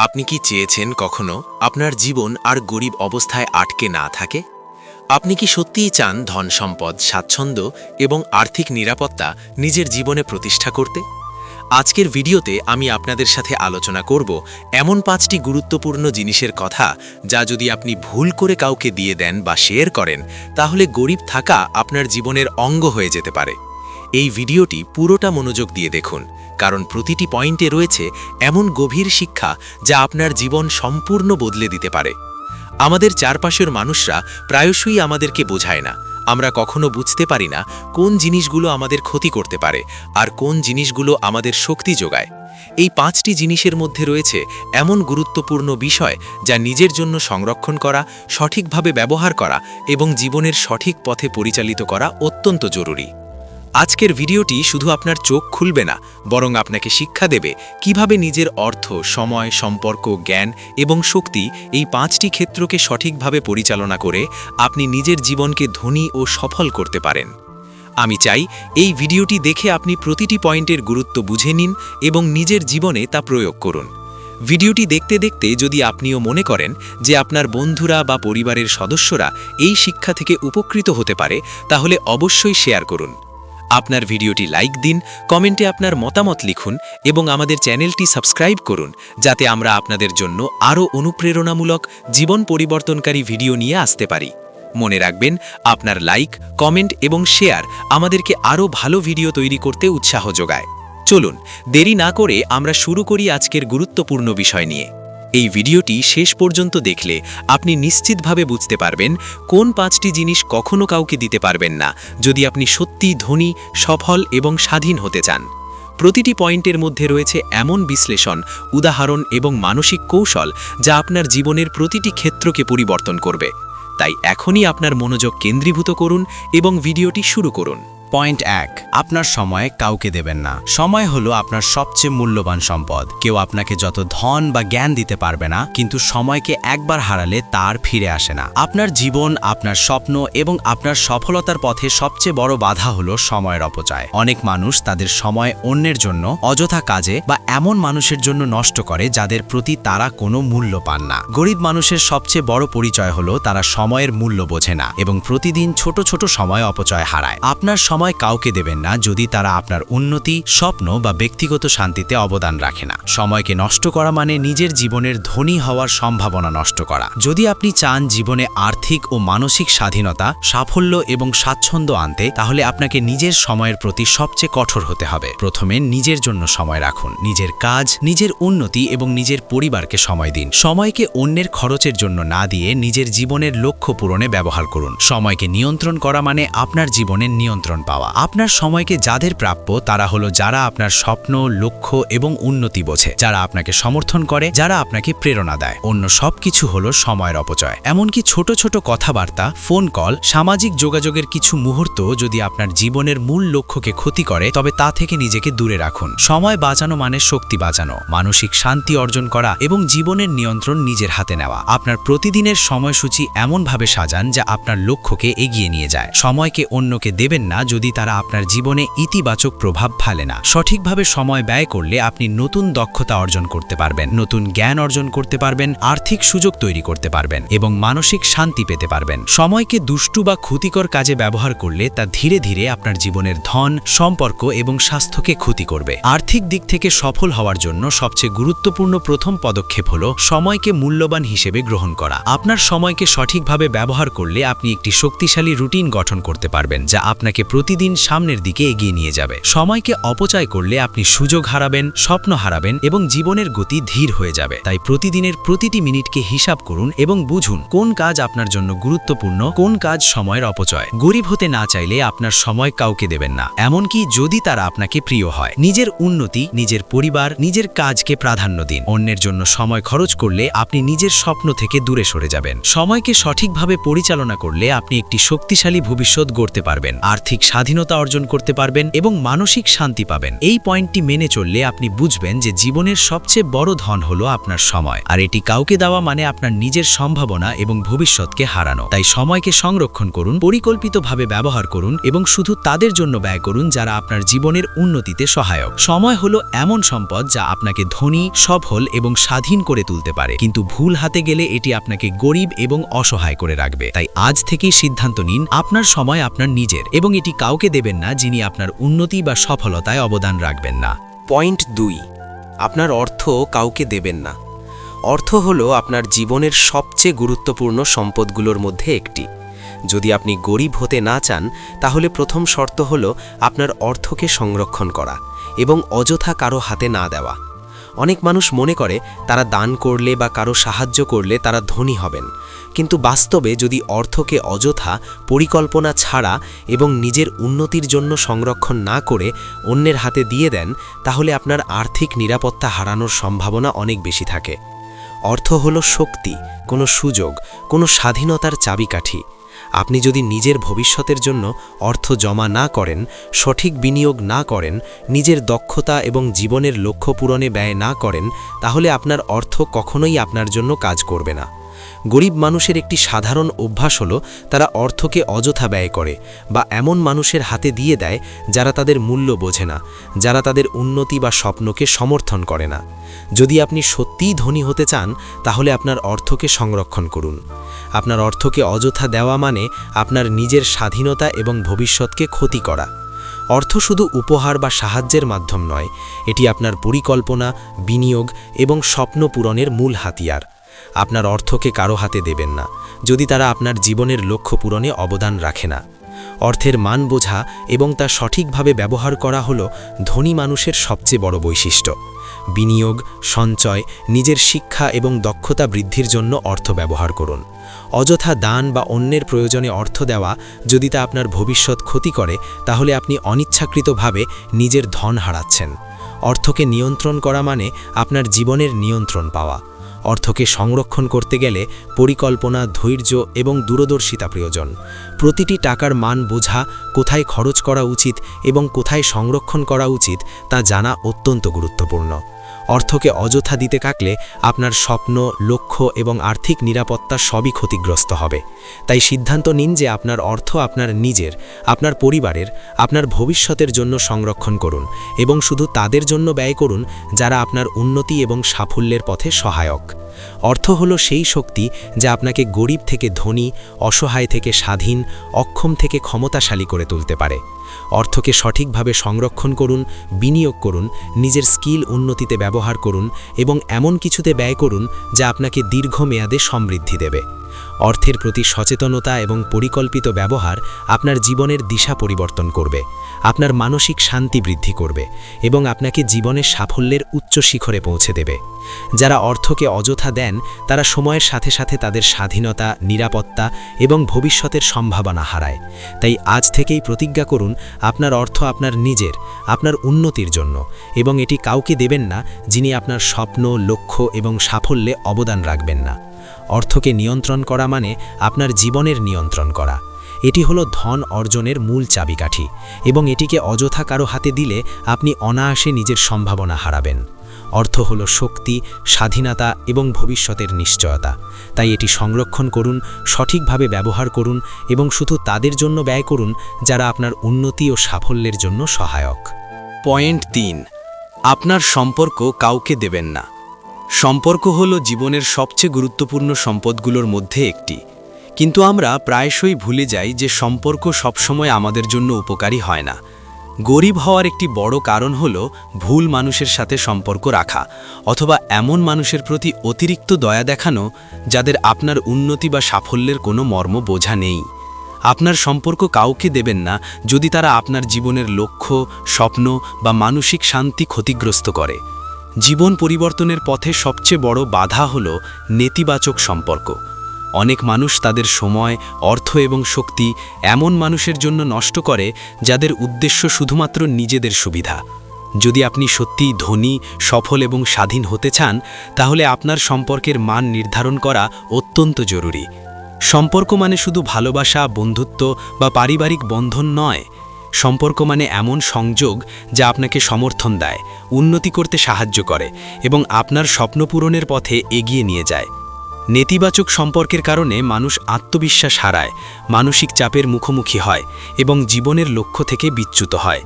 আপনি কি চেয়েছেন কখনো আপনার জীবন আর গরিব অবস্থায় আটকে না থাকে? আপনি কি সত্যিই চান ধন সম্পদ, স্বাচ্ছন্দ্য এবং আর্থিক নিরাপত্তা নিজের জীবনে প্রতিষ্ঠা করতে? আজকের ভিডিওতে আমি আপনাদের সাথে আলোচনা করব এমন 5টি গুরুত্বপূর্ণ জিনিসের কথা, যা যদি আপনি ভুল করে কাউকে দিয়ে দেন বা শেয়ার করেন, তাহলে গরিব থাকা আপনার জীবনের অঙ্গ হয়ে যেতে পারে। এই ভিডিওটি পুরোটা মনোযোগ দিয়ে দেখুন, কারণ প্রতিটি পয়েন্টে রয়েছে এমন গভীর শিক্ষা যা আপনার জীবন সম্পূর্ণ বদলে দিতে পারে। আমাদের চারপাশের মানুষরা প্রায়শই আমাদেরকে বোঝায় না। আমরা কখনো বুঝতে পারি না কোন জিনিসগুলো আমাদের ক্ষতি করতে পারে আর কোন জিনিসগুলো আমাদের শক্তি যোগায়। এই 5টি জিনিসের মধ্যে রয়েছে এমন গুরুত্বপূর্ণ বিষয় যা নিজের জন্য সংরক্ষণ করা, সঠিকভাবে ব্যবহার করা এবং জীবনের সঠিক পথে পরিচালিত করা অত্যন্ত জরুরি। আজকের ভিডিওটি শুধু আপনার চোখ খুলবে না, বরং আপনাকে শিক্ষা দেবে কিভাবে নিজের অর্থ, সময়, সম্পর্ক, জ্ঞান এবং শক্তি এই 5টি ক্ষেত্রকে সঠিকভাবে পরিচালনা করে আপনি নিজের জীবনকে ধনী ও সফল করতে পারেন। আমি চাই এই ভিডিওটি দেখে আপনি প্রতিটি পয়েন্টের গুরুত্ব বুঝে নিন এবং নিজের জীবনে তা প্রয়োগ করুন। ভিডিওটি দেখতে দেখতে যদি আপনিও মনে করেন যে আপনার বন্ধুরা বা পরিবারের সদস্যরা এই শিক্ষা থেকে উপকৃত হতে পারে, তাহলে অবশ্যই শেয়ার করুন। আপনার ভিডিওটি লাইক দিন, কমেন্টে আপনার মতামত লিখুন এবং আমাদের চ্যানেলটি সাবস্ক্রাইব করুন, যাতে আমরা আপনাদের জন্য আরও অনুপ্রেরণামূলক, জীবন পরিবর্তনকারী ভিডিও নিয়ে আসতে পারি। মনে রাখবেন, আপনার লাইক, কমেন্ট এবং শেয়ার আমাদেরকে আরও ভালো ভিডিও তৈরি করতে উৎসাহ যোগায়। চলুন, দেরি না করে আমরা শুরু করি আজকের গুরুত্বপূর্ণ বিষয় নিয়ে। এই ভিডিওটি শেষ পর্যন্ত দেখলে আপনি নিশ্চিতভাবে বুঝতে পারবেন কোন 5টি জিনিস কখনো কাউকে দিতে পারবেন না যদি আপনি সত্যিই ধনী, সফল এবং স্বাধীন হতে চান। প্রতিটি পয়েন্টের মধ্যে রয়েছে এমন বিশ্লেষণ, উদাহরণ এবং মানসিক কৌশল যা আপনার জীবনের প্রতিটি ক্ষেত্রকে পরিবর্তন করবে। তাই এখনই আপনার মনোযোগ কেন্দ্রীভূত করুন এবং ভিডিওটি শুরু করুন। পয়েন্ট 1, আপনার সময় কাউকে দেবেন না। সময় হলো আপনার সবচেয়ে মূল্যবান সম্পদ। কেউ আপনাকে যত ধন বা জ্ঞান দিতে পারবে না, কিন্তু সময়কে একবার হারালে তার ফিরে আসে না। আপনার জীবন, আপনার স্বপ্ন এবং আপনার সফলতার পথে সবচেয়ে বড় বাধা হলো সময়ের অপচয়। অনেক মানুষ তাদের সময় অন্যের জন্য, অযথা কাজে বা এমন মানুষের জন্য নষ্ট করে যাদের প্রতি তারা কোনো মূল্য পান না। গরিব মানুষের সবচেয়ে বড় পরিচয় হলো তারা সময়ের মূল্য বোঝে না এবং প্রতিদিন ছোট ছোট সময় অপচয় হারায়। আপনার সময় কাউকে দেবেন না যদি তারা আপনার উন্নতি, স্বপ্ন বা ব্যক্তিগত শান্তিতে অবদান রাখে না। সময়কে নষ্ট করা মানে নিজের জীবনের ধনী হওয়ার সম্ভাবনা নষ্ট করা। যদি আপনি চান জীবনে আর্থিক ও মানসিক স্বাধীনতা, সাফল্য এবং স্বাচ্ছন্দ্য আনতে, তাহলে আপনাকে নিজের সময়ের প্রতি সবচেয়ে কঠোর হতে হবে। প্রথমে নিজের জন্য সময় রাখুন। নিজের কাজ, নিজের উন্নতি এবং নিজের পরিবারকে সময় দিন। সময়কে অন্যের খরচের জন্য না দিয়ে নিজের জীবনের লক্ষ্য পূরণে ব্যবহার করুন। সময়কে নিয়ন্ত্রণ করা মানে আপনার জীবনের নিয়ন্ত্রণ পাওয়া। আপনার সময়কে যাদের প্রাপ্য তারা হলো যারা আপনার স্বপ্ন, লক্ষ্য এবং উন্নতি বোঝে, যারা আপনাকে সমর্থন করে, যারা আপনাকে প্রেরণা দেয়। অন্য সবকিছু হলো সময়ের অপচয়। এমনকি ছোট ছোট কথাবার্তা, ফোন কল, সামাজিক যোগাযোগের কিছু মুহূর্ত যদি আপনার জীবনের মূল লক্ষ্যকে ক্ষতি করে, তবে তা থেকে নিজেকে দূরে রাখুন। সময় বাঁচানো মানে শক্তি বাঁচানো, মানসিক শান্তি অর্জন করা এবং জীবনের নিয়ন্ত্রণ নিজের হাতে নেওয়া। আপনার প্রতিদিনের সময়সূচি এমনভাবে সাজান যা আপনার লক্ষ্যকে এগিয়ে নিয়ে যায়। সময়কে অন্যকে দেবেন না যদি তারা আপনার জীবনে ইতিবাচক প্রভাব ফেলে না। সঠিকভাবে সময় ব্যয় করলে আপনি নতুন দক্ষতা অর্জন করতে পারবেন, নতুন জ্ঞান অর্জন করতে পারবেন, আর্থিক সুযোগ তৈরি করতে পারবেন এবং মানসিক শান্তি পেতে পারবেন। সময়কে দুষ্টু বা ক্ষতিকর কাজে ব্যবহার করলে তা ধীরে ধীরে আপনার জীবনের ধন, সম্পর্ক এবং স্বাস্থ্যকে ক্ষতি করবে। আর্থিক দিক থেকে সফল হওয়ার জন্য সবচেয়ে গুরুত্বপূর্ণ প্রথম পদক্ষেপ হলো সময়কে মূল্যবান হিসেবে গ্রহণ করা। আপনার সময়কে সঠিকভাবে ব্যবহার করলে আপনি একটি শক্তিশালী রুটিন গঠন করতে পারবেন, যা আপনাকে প্রতিদিন সামনের দিকে এগিয়ে নিয়ে যাবে। সময়কে অপচয় করলে আপনি সুযোগ হারাবেন, স্বপ্ন হারাবেন এবং জীবনের গতি ধীর হয়ে যাবে। তাই প্রতিদিনের প্রতিটি মিনিটকে হিসাব করুন এবং বুঝুন কোন কাজ আপনার জন্য গুরুত্বপূর্ণ, কোন কাজ সময়ের অপচয়। গরিব হতে না চাইলে আপনার সময় কাউকে দেবেন না, এমনকি যদি তারা আপনাকে প্রিয় হয়। নিজের উন্নতি, নিজের পরিবার, নিজের কাজকে প্রাধান্য দিন। অন্যের জন্য সময় খরচ করলে আপনি নিজের স্বপ্ন থেকে দূরে সরে যাবেন। সময়কে সঠিকভাবে পরিচালনা করলে আপনি একটি শক্তিশালী ভবিষ্যৎ গড়তে পারবেন। আর্থিক স্বাধীনতা অর্জন করতে পারবেন এবং মানসিক শান্তি পাবেন। এই পয়েন্টটি মেনে চললে আপনি বুঝবেন যে জীবনের সবচেয়ে বড় ধন হলো আপনার সময়, আর এটি কাউকে দেওয়া মানে আপনার নিজের সম্ভাবনা এবং ভবিষ্যৎকে হারানো। তাই সময়কে সংরক্ষণ করুন, পরিকল্পিতভাবে ব্যবহার করুন এবং শুধু তাদের জন্য ব্যয় করুন যারা আপনার জীবনের উন্নতিতে সহায়ক। সময় হলো এমন সম্পদ যা আপনাকে ধনী, সফল এবং স্বাধীন করে তুলতে পারে, কিন্তু ভুল হাতে গেলে এটি আপনাকে গরিব এবং অসহায় করে রাখবে। তাই আজ থেকেই সিদ্ধান্ত নিন, আপনার সময় আপনার নিজের এবং এটি কাউকে দেবেন না যিনি আপনার উন্নতি বা সফলতায় অবদান রাখবেন না। পয়েন্ট 2, আপনার অর্থ কাউকে দেবেন না। অর্থ হলো আপনার জীবনের সবচেয়ে গুরুত্বপূর্ণ সম্পদগুলোর মধ্যে একটি। যদি আপনি গরিব হতে না চান, তাহলে প্রথম শর্ত হলো আপনার অর্থকে সংরক্ষণ করা এবং অযথা কারো হাতে না দেওয়া। অনেক মানুষ মনে করে তারা দান করলে বা কারো সাহায্য করলে তারা ধনী হবেন, কিন্তু বাস্তবে যদি অর্থকে অযথা, পরিকল্পনা ছাড়া এবং নিজের উন্নতির জন্য সংরক্ষণ না করে অন্যের হাতে দিয়ে দেন, তাহলে আপনার আর্থিক নিরাপত্তা হারানোর সম্ভাবনা অনেক বেশি থাকে। অর্থ হলো শক্তি, কোনো সুযোগ, কোনো স্বাধীনতার চাবিকাঠি। আপনি যদি নিজের ভবিষ্যতের জন্য অর্থ জমা না করেন, সঠিক বিনিয়োগ না করেন, নিজের দক্ষতা এবং জীবনের লক্ষ্য পূরণে ব্যয় না করেন, তাহলে আপনার অর্থ কখনোই আপনার জন্য কাজ করবে না। গরিব মানুষের একটি সাধারণ অভ্যাস হলো তারা অর্থকে অযথা ব্যয় করে বা এমন মানুষের হাতে দিয়ে দেয় যারা তাদের মূল্য বোঝে না, যারা তাদের উন্নতি বা স্বপ্নকে সমর্থন করে না। যদি আপনি সত্যিই ধনী হতে চান, তাহলে আপনার অর্থকে সংরক্ষণ করুন। আপনার অর্থকে অযথা দেওয়া মানে আপনার নিজের স্বাধীনতা এবং ভবিষ্যৎকে ক্ষতি করা। অর্থ শুধু উপহার বা সাহায্যের মাধ্যম নয়, এটি আপনার পরিকল্পনা, বিনিয়োগ এবং স্বপ্ন পূরণের মূল হাতিয়ার। আপনার অর্থকে কারো হাতে দেবেন না যদি তারা আপনার জীবনের লক্ষ্য পূরণে অবদান রাখে না। অর্থের মান বোঝা এবং তা সঠিকভাবে ব্যবহার করা হলো ধনী মানুষের সবচেয়ে বড় বৈশিষ্ট্য। বিনিয়োগ, সঞ্চয়, নিজের শিক্ষা এবং দক্ষতা বৃদ্ধির জন্য অর্থ ব্যবহার করুন। অযথা দান বা অন্যের প্রয়োজনে অর্থ দেওয়া যদি তা আপনার ভবিষ্যৎ ক্ষতি করে, তাহলে আপনি অনিচ্ছাকৃতভাবে নিজের ধন হারাচ্ছেন। অর্থকে নিয়ন্ত্রণ করা মানে আপনার জীবনের নিয়ন্ত্রণ পাওয়া। অর্থকে সংরক্ষণ করতে গেলে পরিকল্পনা, ধৈর্য এবং দূরদর্শিতা প্রয়োজন। প্রতিটি টাকার মান বোঝা, কোথায় খরচ করা উচিত এবং কোথায় সংরক্ষণ করা উচিত তা জানা অত্যন্ত গুরুত্বপূর্ণ। অর্থকে অযথা দিতে থাকলে আপনার স্বপ্ন, লক্ষ্য এবং আর্থিক নিরাপত্তা সবই ক্ষতিগ্রস্ত হবে। তাই সিদ্ধান্ত নিন যে আপনার অর্থ আপনার নিজের, আপনার পরিবারের, আপনার ভবিষ্যতের জন্য সংরক্ষণ করুন এবং শুধু তাদের জন্য ব্যয় করুন যারা আপনার উন্নতি এবং সাফল্যের পথে সহায়ক। অর্থ হলো সেই শক্তি যা আপনাকে গরিব থেকে ধনী, অসহায় থেকে স্বাধীন, অক্ষম থেকে ক্ষমতাশালী করে তুলতে পারে। অর্থকে সঠিকভাবে সংরক্ষণ করুন, বিনিয়োগ করুন, নিজের স্কিল উন্নতিতে ব্যবহার করুন এবং এমন কিছুতে ব্যয় করুন যা আপনাকে দীর্ঘমেয়াদে সমৃদ্ধি দেবে। অর্থের প্রতি সচেতনতা এবং পরিকল্পিত ব্যবহার আপনার জীবনের দিশা পরিবর্তন করবে, আপনার মানসিক শান্তি বৃদ্ধি করবে এবং আপনাকে জীবনের সাফল্যের উচ্চ শিখরে পৌঁছে দেবে। যারা অর্থকে অযথা দেন তারা সময়ের সাথে সাথে তাদের স্বাধীনতা, নিরাপত্তা এবং ভবিষ্যতের সম্ভাবনা হারায়। তাই আজ থেকেই প্রতিজ্ঞা করুন, আপনার অর্থ আপনার নিজের, আপনার উন্নতির জন্য, এবং এটি কাউকে দেবেন না যিনি আপনার স্বপ্ন, লক্ষ্য এবং সাফল্যে অবদান রাখবেন না। অর্থকে নিয়ন্ত্রণ করা মানে আপনার জীবনের নিয়ন্ত্রণ করা। এটি হলো ধন অর্জনের মূল চাবিকাঠি এবং এটিকে অযথা কারো হাতে দিলে আপনি অনায়াসে নিজের সম্ভাবনা হারাবেন। অর্থ হলো শক্তি, স্বাধীনতা এবং ভবিষ্যতের নিশ্চয়তা। তাই এটি সংরক্ষণ করুন, সঠিকভাবে ব্যবহার করুন এবং শুধু তাদের জন্য ব্যয় করুন যারা আপনার উন্নতি ও সাফল্যের জন্য সহায়ক। পয়েন্ট 3, আপনার সম্পর্ক কাউকে দেবেন না। সম্পর্ক হলো জীবনের সবচেয়ে গুরুত্বপূর্ণ সম্পদগুলোর মধ্যে একটি, কিন্তু আমরা প্রায়শই ভুলে যাই যে সম্পর্ক সবসময় আমাদের জন্য উপকারী হয় না। গরিব হওয়ার একটি বড় কারণ হলো ভুল মানুষের সাথে সম্পর্ক রাখা অথবা এমন মানুষের প্রতি অতিরিক্ত দয়া দেখানো যাদের আপনার উন্নতি বা সাফল্যের কোনো মর্ম বোঝা নেই। আপনার সম্পর্ক কাউকে দেবেন না যদি তারা আপনার জীবনের লক্ষ্য, স্বপ্ন বা মানসিক শান্তি ক্ষতিগ্রস্ত করে। জীবন পরিবর্তনের পথে সবচেয়ে বড় বাধা হলো নেতিবাচক সম্পর্ক। অনেক মানুষ তাদের সময়, অর্থ এবং শক্তি এমন মানুষের জন্য নষ্ট করে যাদের উদ্দেশ্য শুধুমাত্র নিজেদের সুবিধা। যদি আপনি সত্যিই ধনী, সফল এবং স্বাধীন হতে চান, তাহলে আপনার সম্পর্কের মান নির্ধারণ করা অত্যন্ত জরুরি। সম্পর্ক মানে শুধু ভালোবাসা, বন্ধুত্ব বা পারিবারিক বন্ধন নয়, সম্পর্ক মানে এমন সংযোগ যা আপনাকে সমর্থন দেয়, উন্নতি করতে সাহায্য করে এবং আপনার স্বপ্ন পূরণের পথে এগিয়ে নিয়ে যায়। নেতিবাচক সম্পর্কের কারণে মানুষ আত্মবিশ্বাস হারায়, মানসিক চাপের মুখোমুখি হয় এবং জীবনের লক্ষ্য থেকে বিচ্যুত হয়।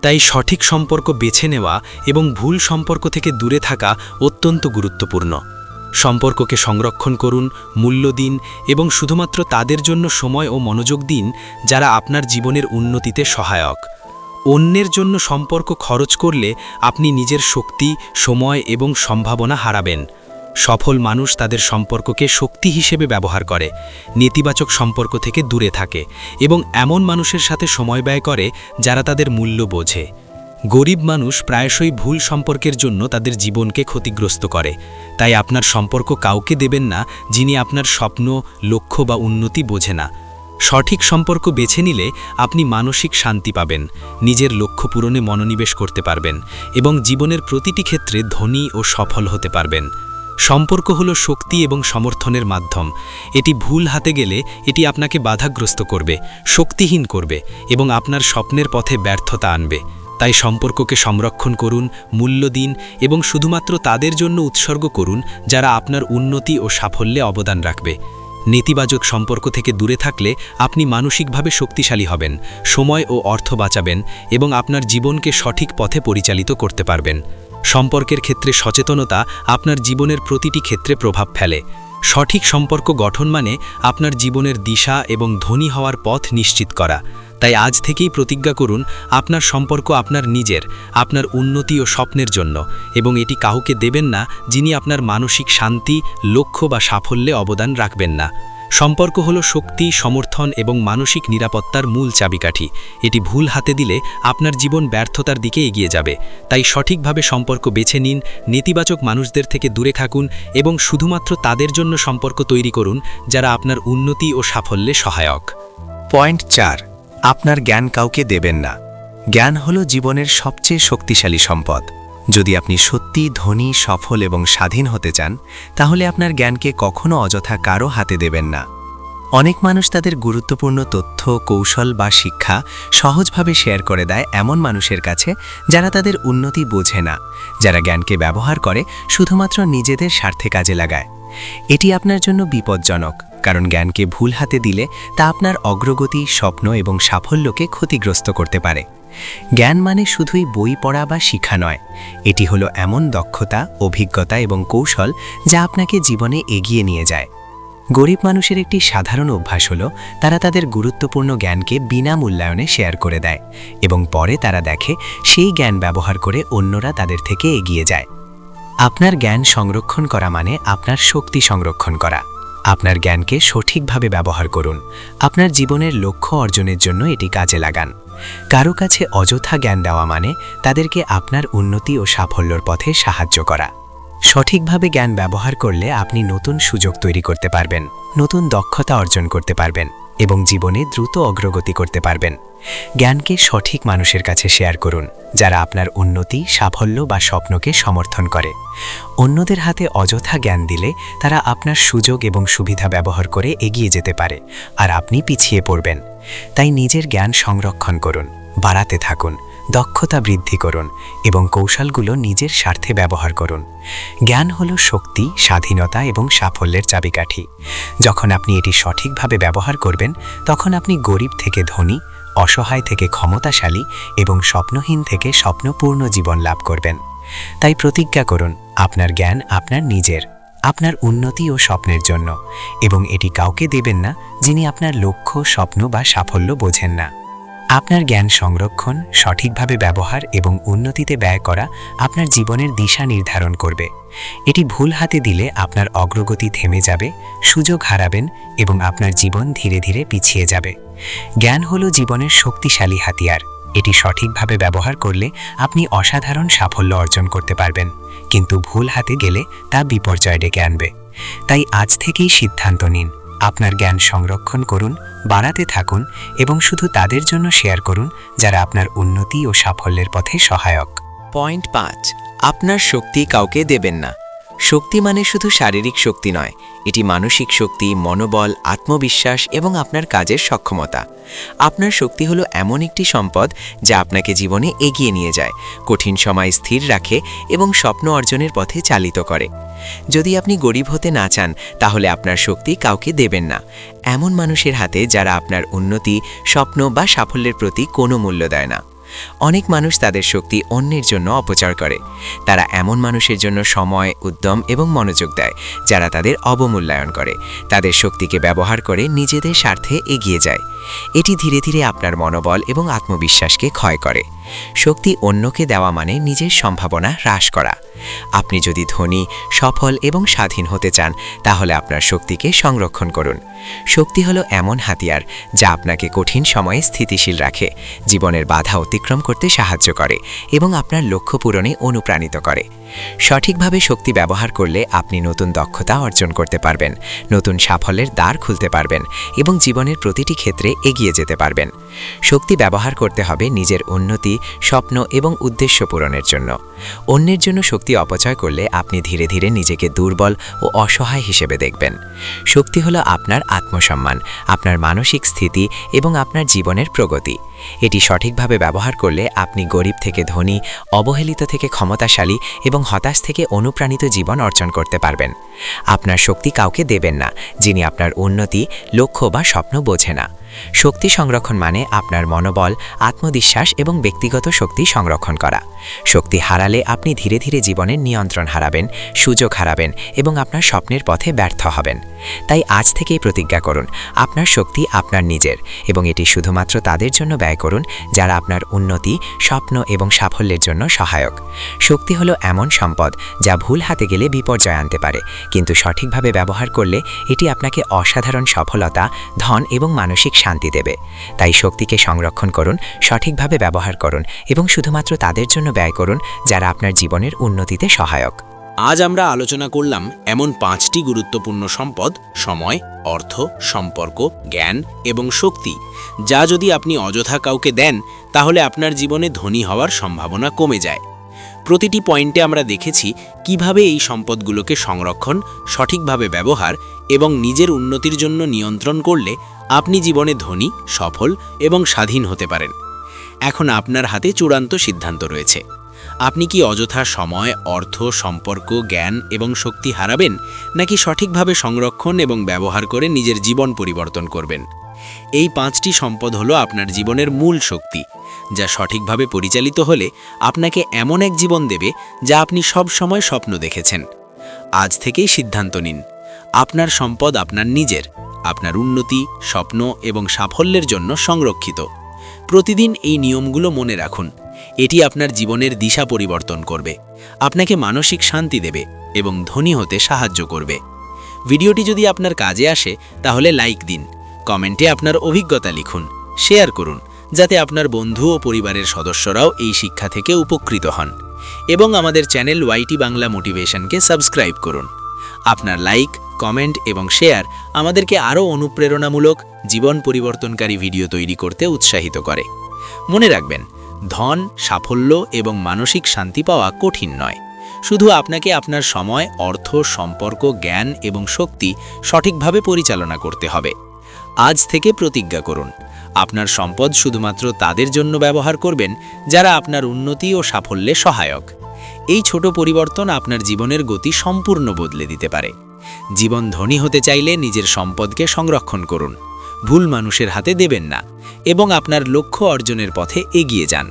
তাই সঠিক সম্পর্ক বেছে নেওয়া এবং ভুল সম্পর্ক থেকে দূরে থাকা অত্যন্ত গুরুত্বপূর্ণ। সম্পর্ককে সংরক্ষণ করুন, মূল্য দিন এবং শুধুমাত্র তাদের জন্য সময় ও মনোযোগ দিন যারা আপনার জীবনের উন্নতিতে সহায়ক। অন্যের জন্য সম্পর্ক খরচ করলে আপনি নিজের শক্তি, সময় এবং সম্ভাবনা হারাবেন। সফল মানুষ তাদের সম্পর্ককে শক্তি হিসেবে ব্যবহার করে, নেতিবাচক সম্পর্ক থেকে দূরে থাকে এবং এমন মানুষের সাথে সময় ব্যয় করে যারা তাদের মূল্য বোঝে। গরিব মানুষ প্রায়শই ভুল সম্পর্কের জন্য তাদের জীবনকে ক্ষতিগ্রস্ত করে। তাই আপনার সম্পর্ক কাউকে দেবেন না যিনি আপনার স্বপ্ন, লক্ষ্য বা উন্নতি বোঝে না। সঠিক সম্পর্ক বেছে নিলে আপনি মানসিক শান্তি পাবেন, নিজের লক্ষ্য পূরণে মনোনিবেশ করতে পারবেন এবং জীবনের প্রতিটি ক্ষেত্রে ধনী ও সফল হতে পারবেন। সম্পর্ক হলো শক্তি এবং সমর্থনের মাধ্যম। এটি ভুল হাতে গেলে এটি আপনাকে বাধাগ্রস্ত করবে, শক্তিহীন করবে এবং আপনার স্বপ্নের পথে ব্যর্থতা আনবে। তাই সম্পর্ককে সংরক্ষণ করুন, মূল্য দিন এবং শুধুমাত্র তাদের জন্য উৎসর্গ করুন যারা আপনার উন্নতি ও সাফল্যে অবদান রাখবে। নেতিবাচক সম্পর্ক থেকে দূরে থাকলে আপনি মানসিকভাবে শক্তিশালী হবেন, সময় ও অর্থ বাঁচাবেন এবং আপনার জীবনকে সঠিক পথে পরিচালিত করতে পারবেন। সম্পর্কের ক্ষেত্রে সচেতনতা আপনার জীবনের প্রতিটি ক্ষেত্রে প্রভাব ফেলে। সঠিক সম্পর্ক গঠন মানে আপনার জীবনের দিশা এবং ধনী হওয়ার পথ নিশ্চিত করা। তাই আজ থেকেই প্রতিজ্ঞা করুন আপনার সম্পর্ক আপনার নিজের, আপনার উন্নতি ও স্বপ্নের জন্য, এবং এটি কাউকে দেবেন না যিনি আপনার মানসিক শান্তি, লক্ষ্য বা সাফল্যে অবদান রাখবেন না। সম্পর্ক হলো শক্তি, সমর্থন এবং মানসিক নিরাপত্তার মূল চাবিকাঠি। এটি ভুল হাতে দিলে আপনার জীবন ব্যর্থতার দিকে এগিয়ে যাবে। তাই সঠিকভাবে সম্পর্ক বেছে নিন, নেতিবাচক মানুষদের থেকে দূরে থাকুন এবং শুধুমাত্র তাদের জন্য সম্পর্ক তৈরি করুন যারা আপনার উন্নতি ও সাফল্যে সহায়ক। পয়েন্ট 4, আপনার জ্ঞান কাউকে দেবেন না। জ্ঞান হলো জীবনের সবচেয়ে শক্তিশালী সম্পদ। যদি আপনি সত্যি ধনী, সফল এবং স্বাধীন হতে চান, তাহলে আপনার জ্ঞানকে কখনো অযথা কারো হাতে দেবেন না। অনেক মানুষ তাদের গুরুত্বপূর্ণ তথ্য, কৌশল বা শিক্ষা সহজভাবে শেয়ার করে দেয় এমন মানুষের কাছে যারা তাদের উন্নতি বোঝে না, যারা জ্ঞানকে ব্যবহার করে শুধুমাত্র নিজেদের স্বার্থে কাজে লাগায়। এটি আপনার জন্য বিপজ্জনক, কারণ জ্ঞানকে ভুল হাতে দিলে তা আপনার অগ্রগতি, স্বপ্ন এবং সাফল্যকে ক্ষতিগ্রস্ত করতে পারে। জ্ঞান মানে শুধুই বই পড়া বা শিক্ষা নয়, এটি হলো এমন দক্ষতা, অভিজ্ঞতা এবং কৌশল যা আপনাকে জীবনে এগিয়ে নিয়ে যায়। গরিব মানুষের একটি সাধারণ অভ্যাস হলো তারা তাদের গুরুত্বপূর্ণ জ্ঞানকে বিনা মূল্যায়নে শেয়ার করে দেয় এবং পরে তারা দেখে সেই জ্ঞান ব্যবহার করে অন্যরা তাদের থেকে এগিয়ে যায়। আপনার জ্ঞান সংরক্ষণ করা মানে আপনার শক্তি সংরক্ষণ করা। আপনার জ্ঞানকে সঠিকভাবে ব্যবহার করুন, আপনার জীবনের লক্ষ্য অর্জনের জন্য এটি কাজে লাগান। কারো কাছে অযথা জ্ঞান দেওয়া মানে তাদেরকে আপনার উন্নতি ও সাফল্যর পথে সাহায্য করা। সঠিকভাবে জ্ঞান ব্যবহার করলে আপনি নতুন সুযোগ তৈরি করতে পারবেন, নতুন দক্ষতা অর্জন করতে পারবেন এবং জীবনে দ্রুত অগ্রগতি করতে পারবেন। জ্ঞানকে সঠিক মানুষের কাছে শেয়ার করুন যারা আপনার উন্নতি, সাফল্য বা স্বপ্নকে সমর্থন করে। অন্যদের হাতে অযথা জ্ঞান দিলে তারা আপনার সুযোগ এবং সুবিধা ব্যবহার করে এগিয়ে যেতে পারে আর আপনি পিছিয়ে পড়বেন। তাই নিজের জ্ঞান সংরক্ষণ করুন, বাড়াতে থাকুন, দক্ষতা বৃদ্ধি করুন এবং কৌশলগুলো নিজের স্বার্থে ব্যবহার করুন। জ্ঞান হলো শক্তি, স্বাধীনতা এবং সাফল্যের চাবিকাঠি। যখন আপনি এটি সঠিকভাবে ব্যবহার করবেন, তখন আপনি গরিব থেকে ধনী, অসহায় থেকে ক্ষমতাশালী এবং স্বপ্নহীন থেকে স্বপ্নপূর্ণ জীবন লাভ করবেন। তাই প্রতিজ্ঞা করুন আপনার জ্ঞান আপনার নিজের, আপনার উন্নতি ও স্বপ্নের জন্য, এবং এটি কাউকে দেবেন না যিনি আপনার লক্ষ্য, স্বপ্ন বা সাফল্য বোঝেন না। আপনার জ্ঞান সংরক্ষণ, সঠিকভাবে ব্যবহার এবং উন্নতিতে ব্যয় করা আপনার জীবনের দিশা নির্ধারণ করবে। এটি ভুল হাতে দিলে আপনার অগ্রগতি থেমে যাবে, সুযোগ হারাবেন এবং আপনার জীবন ধীরে ধীরে পিছিয়ে যাবে। জ্ঞান হলো জীবনের শক্তিশালী হাতিয়ার। এটি সঠিকভাবে ব্যবহার করলে আপনি অসাধারণ সাফল্য অর্জন করতে পারবেন, কিন্তু ভুল হাতে গেলে তা বিপর্যয় ডেকে আনবে। তাই আজ থেকেই সিদ্ধান্ত নিন, আপনার জ্ঞান সংরক্ষণ করুন, বাড়াতে থাকুন এবং শুধু তাদের জন্য শেয়ার করুন যারা আপনার উন্নতি ও সাফল্যের পথে সহায়ক। পয়েন্ট 5, আপনার শক্তি কাউকে দেবেন না। শক্তি মানে শুধু শারীরিক শক্তি নয়, এটি মানসিক শক্তি, মনোবল, আত্মবিশ্বাস এবং আপনার কাজের সক্ষমতা। আপনার শক্তি হলো এমন একটি সম্পদ যা আপনাকে জীবনে এগিয়ে নিয়ে যায়, কঠিন সময় স্থির রাখে এবং স্বপ্ন অর্জনের পথে চালিত করে। যদি আপনি গরিব হতে না চান, তাহলে আপনার শক্তি কাউকে দেবেন না, এমন মানুষের হাতে যারা আপনার উন্নতি, স্বপ্ন বা সাফল্যের প্রতি কোনো মূল্য দেয় না। অনেক মানুষ তাদের শক্তি অন্যের জন্য অপচয় করে। তারা এমন মানুষের জন্য সময়, উদ্যম এবং মনোযোগ দেয় যারা তাদের অবমূল্যায়ন করে, তাদের শক্তিকে ব্যবহার করে নিজেদের স্বার্থে এগিয়ে যায়। এটি ধীরে ধীরে আপনার মনোবল এবং আত্মবিশ্বাসকে ক্ষয় করে। শক্তি অন্যকে দেওয়া মানে নিজের সম্ভাবনা হ্রাস করা। আপনি যদি ধনী, সফল এবং স্বাধীন হতে চান, তাহলে আপনার শক্তিকে সংরক্ষণ করুন। শক্তি হলো এমন হাতিয়ার যা আপনাকে কঠিন সময়ে স্থিতিশীল রাখে, জীবনের বাধা অতিক্রম করতে সাহায্য করে এবং আপনার লক্ষ্য পূরণে অনুপ্রাণিত করে। সঠিকভাবে শক্তি ব্যবহার করলে আপনি নতুন দক্ষতা অর্জন করতে পারবেন, নতুন সাফল্যের দ্বার খুলতে পারবেন এবং জীবনের প্রতিটি ক্ষেত্রে এগিয়ে যেতে পারবেন। শক্তি ব্যবহার করতে হবে নিজের উন্নতি, স্বপ্ন এবং উদ্দেশ্য পূরণের জন্য। অন্যের জন্য শক্তি অপচয় করলে আপনি ধীরে ধীরে নিজেকে দুর্বল ও অসহায় হিসেবে দেখবেন। শক্তি হলো আপনার আত্মসম্মান, আপনার মানসিক স্থিতি এবং আপনার জীবনের প্রগতি। এটি সঠিকভাবে ব্যবহার করলে আপনি গরিব থেকে ধনী, অবহেলিত থেকে ক্ষমতাশালী এবং হতাশ থেকে অনুপ্রাণিত জীবন অর্জন করতে পারবেন। আপনার শক্তি কাউকে দেবেন না যিনি আপনার উন্নতি, লক্ষ্য বা স্বপ্ন বোঝে না। শক্তি সংরক্ষণ মানে আপনার মনোবল, আত্মবিশ্বাস এবং ব্যক্তিগত শক্তি সংরক্ষণ করা। শক্তি হারালে আপনি ধীরে ধীরে জীবনের নিয়ন্ত্রণ হারাবেন, সুযোগ হারাবেন এবং আপনার স্বপ্নের পথে ব্যর্থ হবেন। তাই আজ থেকেই প্রতিজ্ঞা করুন, আপনার শক্তি আপনার নিজের এবং এটি শুধুমাত্র তাদের জন্য ব্যয় করুন যারা আপনার উন্নতি, স্বপ্ন এবং সাফল্যের জন্য সহায়ক। শক্তি হলো এমন সম্পদ যা ভুল হাতে গেলে বিপর্যয় আনতে পারে, কিন্তু সঠিকভাবে ব্যবহার করলে এটি আপনাকে অসাধারণ সফলতা, ধন এবং মানসিক শান্তি দেবে। তাই শক্তিকে সংরক্ষণ করুন, সঠিকভাবে ব্যবহার করুন এবং শুধুমাত্র তাদের জন্য ব্যয় করুন যারা আপনার জীবনের উন্নতিতে সহায়ক। আজ আমরা আলোচনা করলাম এমন 5টি গুরুত্বপূর্ণ সম্পদ: সময়, অর্থ, সম্পর্ক, জ্ঞান এবং শক্তি, যা যদি আপনি অযথা কাউকে দেন তাহলে আপনার জীবনে ধনী হওয়ার সম্ভাবনা কমে যায়। প্রতিটি পয়েন্টে আমরা দেখেছি কিভাবে এই সম্পদগুলোকে সংরক্ষণ, সঠিকভাবে ব্যবহার এবং নিজের উন্নতির জন্য নিয়ন্ত্রণ করলে আপনি জীবনে ধনী, সফল এবং স্বাধীন হতে পারেন। এখন আপনার হাতে চূড়ান্ত সিদ্ধান্ত রয়েছে। আপনি কি অযথা সময়, অর্থ, সম্পর্ক, জ্ঞান এবং শক্তি হারাবেন, নাকি সঠিকভাবে সংরক্ষণ এবং ব্যবহার করে নিজের জীবন পরিবর্তন করবেন? এই 5টি সম্পদ হলো আপনার জীবনের মূল শক্তি, যা সঠিকভাবে পরিচালিত হলে আপনাকে এমন এক জীবন দেবে যা আপনি সব সময় স্বপ্ন দেখেছেন। আজ থেকেই সিদ্ধান্ত নিন, আপনার সম্পদ আপনার নিজের, আপনার উন্নতি, স্বপ্ন এবং সাফল্যের জন্য সংরক্ষিত। প্রতিদিন এই নিয়মগুলো মনে রাখুন। এটি আপনার জীবনের দিশা পরিবর্তন করবে, আপনাকে মানসিক শান্তি দেবে এবং ধনী হতে সাহায্য করবে। ভিডিওটি যদি আপনার কাজে আসে তাহলে লাইক দিন, কমেন্টে আপনার অভিজ্ঞতা লিখুন, শেয়ার করুন যাতে আপনার বন্ধু ও পরিবারের সদস্যরাও এই শিক্ষা থেকে উপকৃত হন, এবং আমাদের চ্যানেল ওয়াইটি বাংলা মোটিভেশনকে সাবস্ক্রাইব করুন। আপনার লাইক, কমেন্ট এবং শেয়ার আমাদেরকে আরও অনুপ্রেরণামূলক, জীবন পরিবর্তনকারী ভিডিও তৈরি করতে উৎসাহিত করে। মনে রাখবেন, ধন, সাফল্য এবং মানসিক শান্তি পাওয়া কঠিন নয়। শুধু আপনাকে আপনার সময়, অর্থ, সম্পর্ক, জ্ঞান এবং শক্তি সঠিকভাবে পরিচালনা করতে হবে। আজ থেকে প্রতিজ্ঞা করুন, আপনার সম্পদ শুধুমাত্র তাদের জন্য ব্যবহার করবেন যারা আপনার উন্নতি ও সাফল্যে সহায়ক। এই ছোট পরিবর্তন আপনার জীবনের গতি সম্পূর্ণ বদলে দিতে পারে। জীবন ধনী হতে চাইলে নিজের সম্পদকে সংরক্ষণ করুন, ভুল মানুষের হাতে দেবেন না এবং আপনার লক্ষ্য অর্জনের পথে এগিয়ে যান।